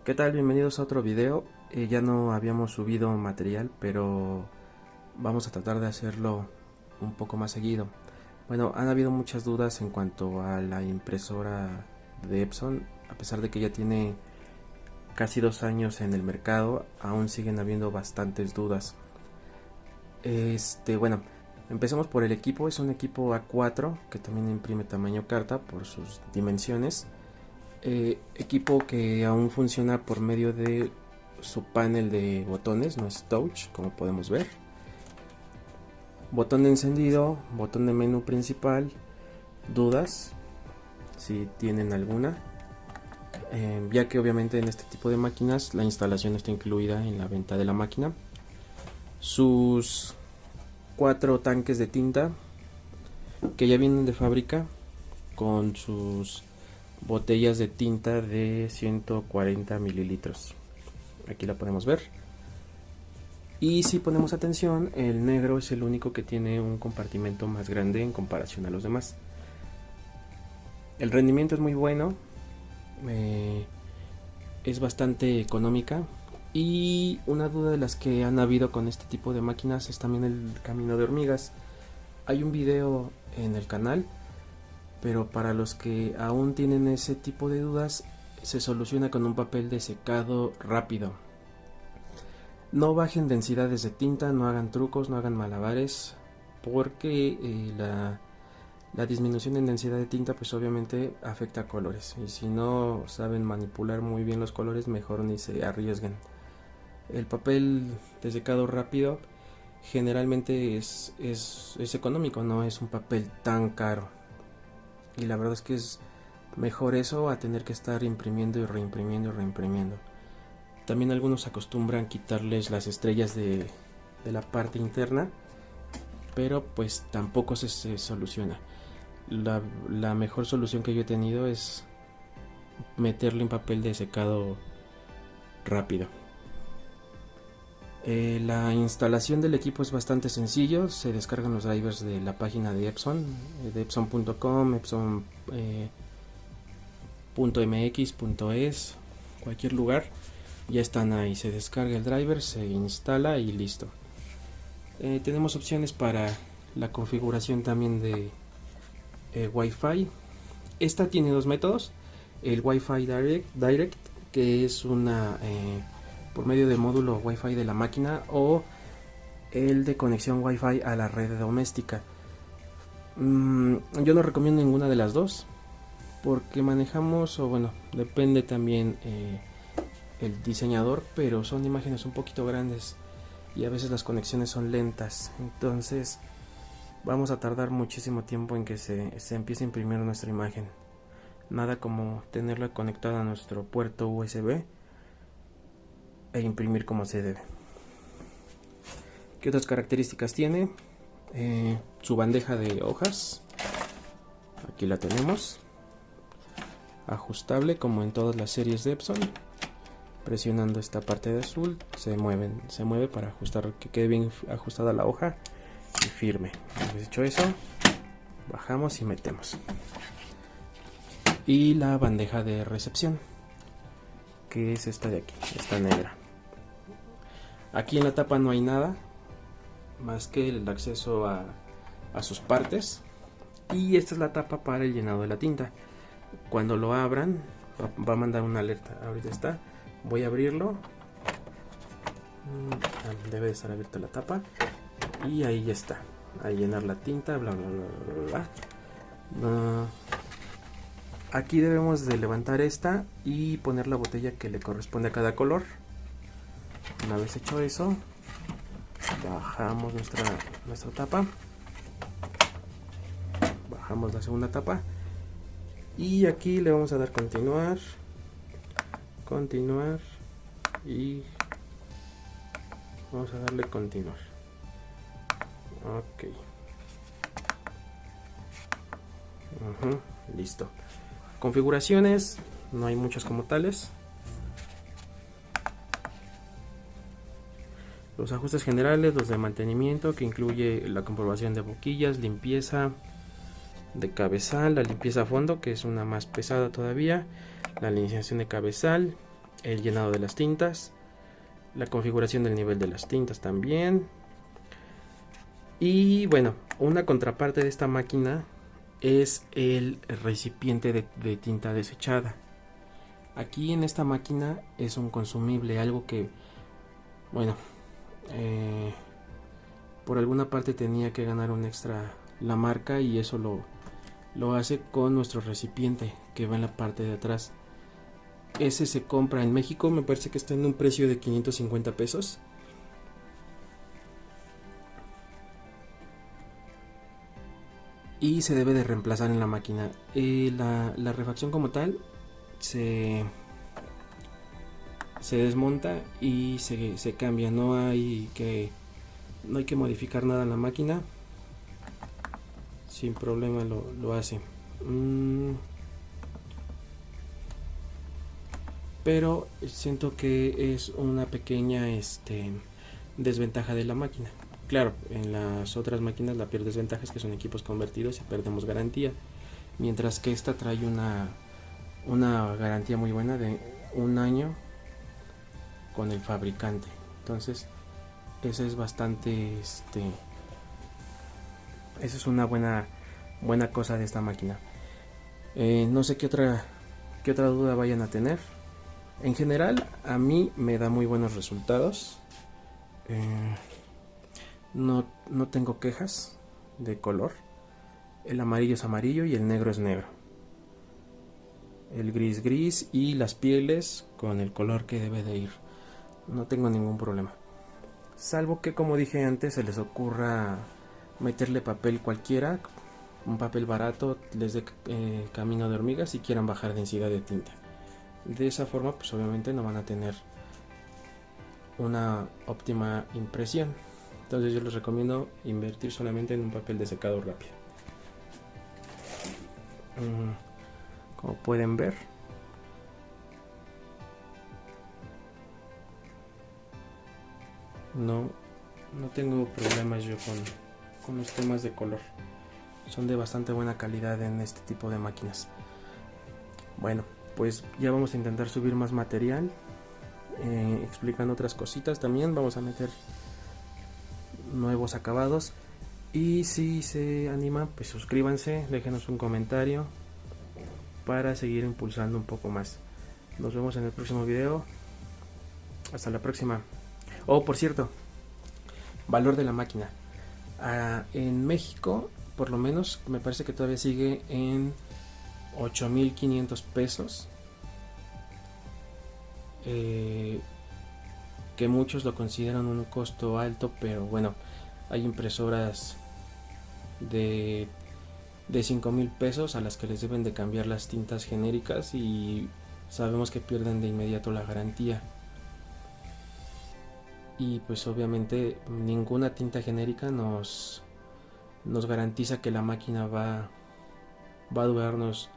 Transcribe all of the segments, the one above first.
¿Qué tal? Bienvenidos a otro video. Ya no habíamos subido material, pero vamos a tratar de hacerlo un poco más seguido. Bueno, han habido muchas dudas en cuanto a la impresora de Epson. A pesar de que ya tiene casi 2 años en el mercado, aún siguen habiendo bastantes dudas. Bueno, empecemos por el equipo. Es un equipo A4 que también imprime tamaño carta por sus dimensiones. Equipo que aún funciona por medio de su panel de botones, no es touch como podemos ver. Botón de encendido, botón de menú principal. Dudas si tienen alguna, ya que obviamente en este tipo de máquinas la instalación está incluida en la venta de la máquina. Sus 4 tanques de tinta que ya vienen de fábrica con sus botellas de tinta de 140 mililitros. Aquí la podemos ver. Y si ponemos atención, el negro es el único que tiene un compartimento más grande en comparación a los demás. El rendimiento es muy bueno, es bastante económica. Y una duda de las que han habido con este tipo de máquinas es también el camino de hormigas. Hay un video en el canal, pero para los que aún tienen ese tipo de dudas, se soluciona con un papel de secado rápido. No bajen densidades de tinta, no hagan trucos, no hagan malabares, porque la disminución en densidad de tinta pues obviamente afecta a colores, y si no saben manipular muy bien los colores, mejor ni se arriesguen. El papel de secado rápido generalmente es económico, no es un papel tan caro, y la verdad es que es mejor eso a tener que estar imprimiendo y reimprimiendo y reimprimiendo. También algunos acostumbran quitarles las estrellas de la parte interna, pero pues tampoco se soluciona. La mejor solución que yo he tenido es meterle un papel de secado rápido. La instalación del equipo es bastante sencillo. Se descargan los drivers de la página de Epson, de epson.com, epson.mx.es, cualquier lugar. Ya están ahí, se descarga el driver, se instala y listo. Tenemos opciones para la configuración también de Wi-Fi. Esta tiene dos métodos: el Wi-Fi Direct, que es una por medio del módulo Wi-Fi de la máquina, o el de conexión Wi-Fi a la red doméstica. Yo no recomiendo ninguna de las dos, porque manejamos, o bueno, depende también el diseñador, pero son imágenes un poquito grandes y a veces las conexiones son lentas, entonces vamos a tardar muchísimo tiempo en que se empiece a imprimir nuestra imagen. Nada como tenerla conectada a nuestro puerto USB e imprimir como se debe. ¿Qué otras características tiene? Su bandeja de hojas, aquí la tenemos, ajustable como en todas las series de Epson. Presionando esta parte de azul se mueve para ajustar, que quede bien ajustada la hoja y firme. Una vez hecho eso, bajamos y metemos. Y la bandeja de recepción, que es esta de aquí, esta negra. Aquí en la tapa no hay nada más que el acceso a sus partes, y esta es la tapa para el llenado de la tinta. Cuando lo abran va a mandar una alerta. Ahorita está, voy a abrirlo, debe de estar abierta la tapa, y ahí ya está, a llenar la tinta, bla bla bla bla. Aquí debemos de levantar esta y poner la botella que le corresponde a cada color. Una vez hecho eso, bajamos nuestra tapa, bajamos la segunda tapa, y aquí le vamos a dar continuar y vamos a darle continuar. Ok, listo. Configuraciones, no hay muchas como tales. Los ajustes generales, los de mantenimiento, que incluye la comprobación de boquillas, limpieza de cabezal, la limpieza a fondo, que es una más pesada todavía, la alineación de cabezal, el llenado de las tintas, la configuración del nivel de las tintas también. Y bueno, una contraparte de esta máquina es el recipiente de tinta desechada. Aquí en esta máquina es un consumible, algo que, bueno, por alguna parte tenía que ganar un extra la marca, y eso lo hace con nuestro recipiente que va en la parte de atrás. Ese se compra en México, me parece que está en un precio de 550 pesos. Y se debe de reemplazar en la máquina. La refacción como tal se desmonta y se cambia. No hay que modificar nada en la máquina. Sin problema lo hace. Pero siento que es una pequeña desventaja de la máquina. Claro, en las otras máquinas la peor desventaja es que son equipos convertidos y perdemos garantía, mientras que esta trae una garantía muy buena de 1 año con el fabricante. Entonces esa es bastante esa es una buena cosa de esta máquina. No sé qué otra duda vayan a tener. En general a mí me da muy buenos resultados. No tengo quejas de color. El amarillo es amarillo y el negro es negro. El gris gris, y las pieles con el color que debe de ir. No tengo ningún problema. Salvo que, como dije antes, se les ocurra meterle papel cualquiera, un papel barato, les dé camino de hormigas y quieran bajar densidad de tinta. De esa forma, pues obviamente no van a tener una óptima impresión. Entonces yo les recomiendo invertir solamente en un papel de secado rápido. Como pueden ver, no tengo problemas yo con los temas de color. Son de bastante buena calidad en este tipo de máquinas. Bueno, pues ya vamos a intentar subir más material, explicando otras cositas. También vamos a meter nuevos acabados, y si se animan, pues suscríbanse, déjenos un comentario para seguir impulsando un poco más. Nos vemos en el próximo video. Hasta la próxima. Por cierto, valor de la máquina. En México, por lo menos, me parece que todavía sigue en 8,500 pesos. Que muchos lo consideran un costo alto, pero bueno, hay impresoras de 5,000 pesos a las que les deben de cambiar las tintas genéricas, y sabemos que pierden de inmediato la garantía. Y pues obviamente ninguna tinta genérica nos garantiza que la máquina va a durarnos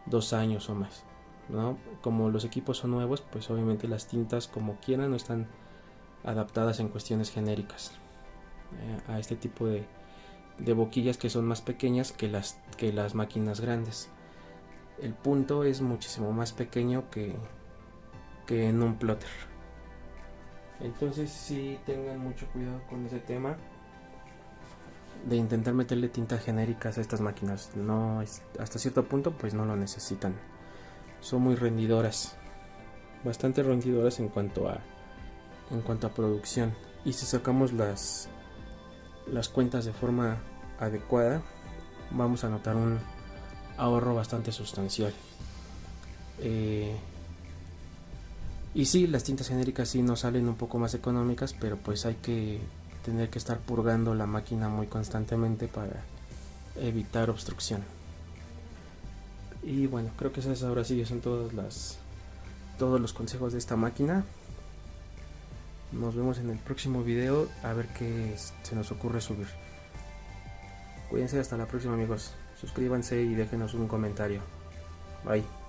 2 años o más, ¿no? Como los equipos son nuevos, pues obviamente las tintas, como quieran, no están adaptadas en cuestiones genéricas a este tipo de boquillas, que son más pequeñas que las máquinas grandes. El punto es muchísimo más pequeño que en un plotter. Entonces sí tengan mucho cuidado con ese tema de intentar meterle tintas genéricas a estas máquinas. No, hasta cierto punto pues no lo necesitan. Son muy rendidoras, bastante rendidoras en cuanto a producción. Y si sacamos las cuentas de forma adecuada, vamos a notar un ahorro bastante sustancial. Y sí, las tintas genéricas sí nos salen un poco más económicas, pero pues hay que tener que estar purgando la máquina muy constantemente para evitar obstrucción. Y bueno, creo que esas ahora sí son todos los consejos de esta máquina. Nos vemos en el próximo video, a ver qué se nos ocurre subir. Cuídense, hasta la próxima, amigos. Suscríbanse y déjenos un comentario. Bye.